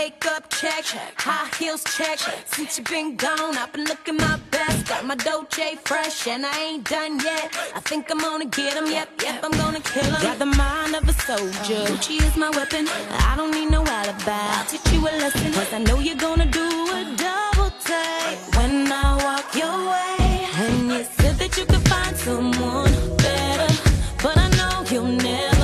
makeup check, high heels check. Since you've been gone, I've been looking my best. Got my Dolce fresh and I ain't done yet. I think I'm gonna get him, yep, I'm gonna kill him. Got the mind of a soldier, Gucci is my weapon. I don't need no alibi, I'll teach you a lesson. Cause I know you're gonna do a double take when I walk your way. And you said that you could find someone better, but I know you'll never.